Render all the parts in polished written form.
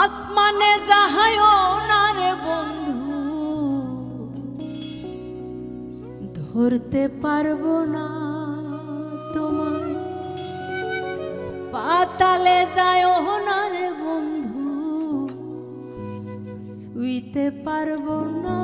আসমানে যাহায়ও না রে বন্ধু, ধরতে পারবো না তোমায়। পাতালে যায়ও না রে বন্ধু, ছুঁইতে পারবো না।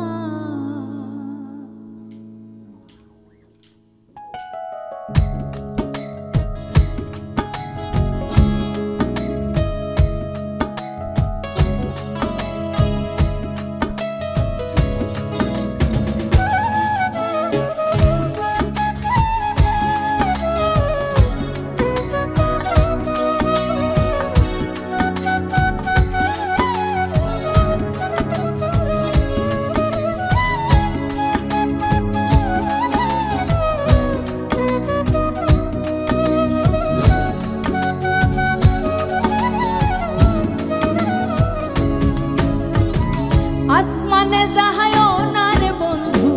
আসমানে যাহায়ও না রে বন্ধু,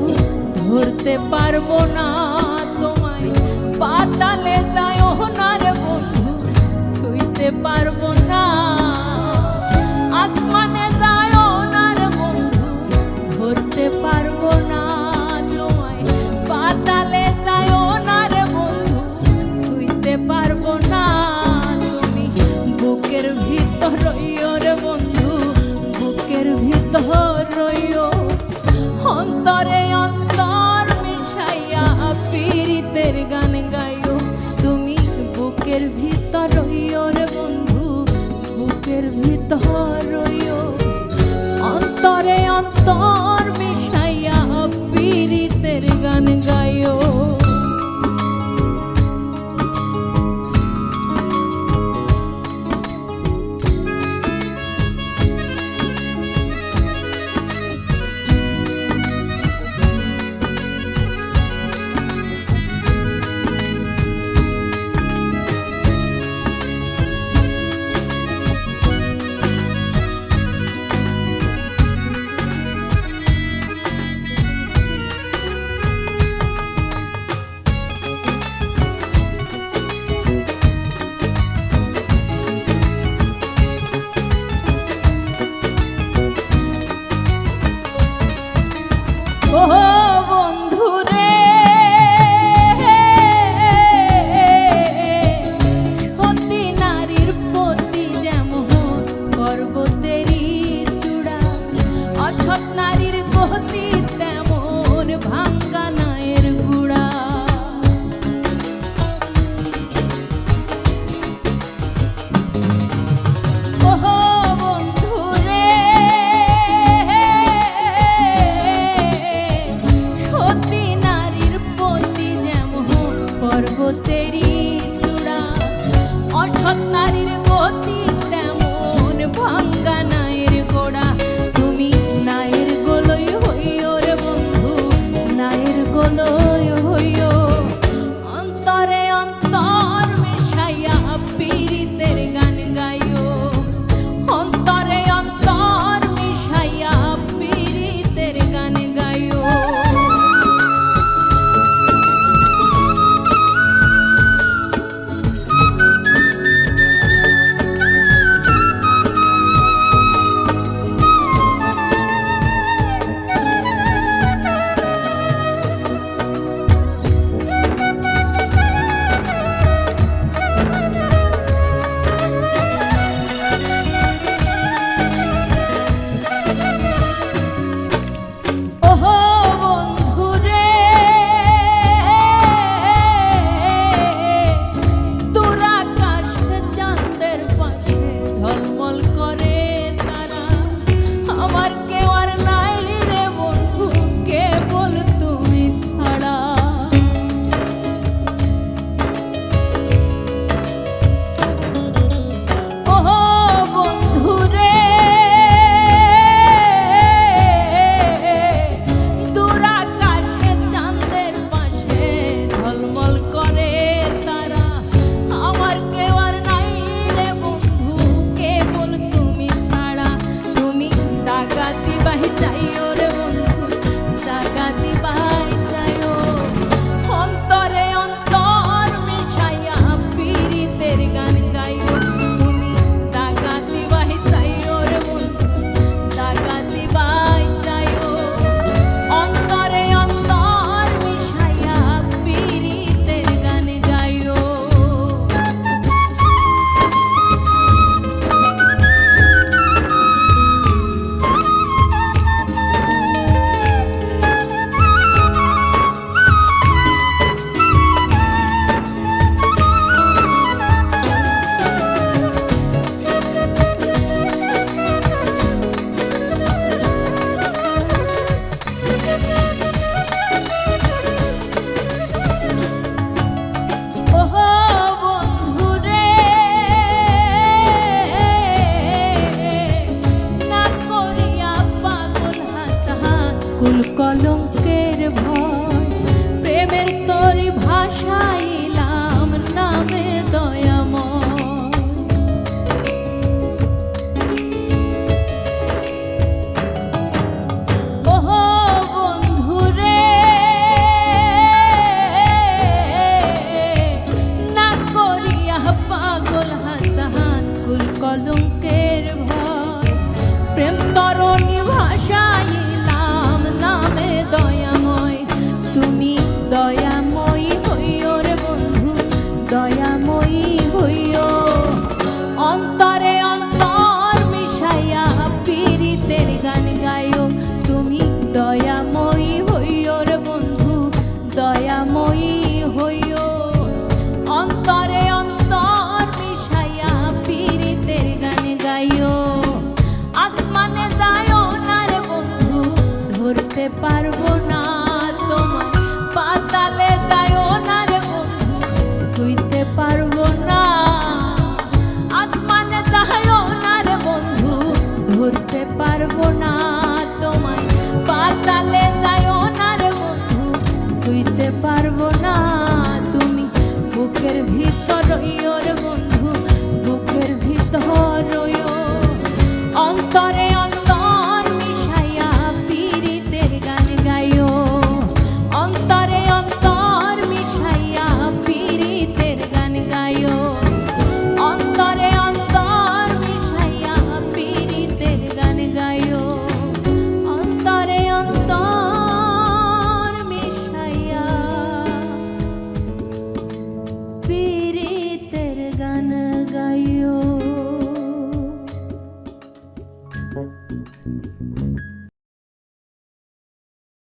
ধরতে পারবো না তোমায়। পাতালে যায়ও না রে বন্ধু, ছুঁইতে পারবো না। আসমানে যায়ও না রে বন্ধু, ধরতে পারবো না তোমায়। পাতালে যায়ও না রে বন্ধু, ছুঁইতে পারবো না। তুমি বুকের ভিতর রইও রে বন্ধু, বুকের ভিতর রইও। অন্তরে অন্তর মিশাইয়া পীড়িতের গান গাইও। তুমি বুকের ভিতর রইও রে বন্ধু, দয়াময়ী হইও রে বন্ধু দয়াময়ী হইও অন্তরে অন্তর মিশাইয়া পীড়িতের গান গাইও তুমি দয়াময়ী হইও রে বন্ধু দয়াময়ী হইও অন্তরে অন্তর মিশাইয়া পীড়িতের গান গাইও আসমানে যাইও না রে বন্ধু ধরতে পারবো না তোমায় পাতালে যাইও না রে বন্ধু ছুঁইতে পারবো না আসমানে যাইও না রে বন্ধু ধরতে পারবো না তোমায় পাতালে যাইও না রে বন্ধু ছুঁইতে পারবো না তুমি বুকের ভিতর রইও রে বন্ধু বুকের ভিতর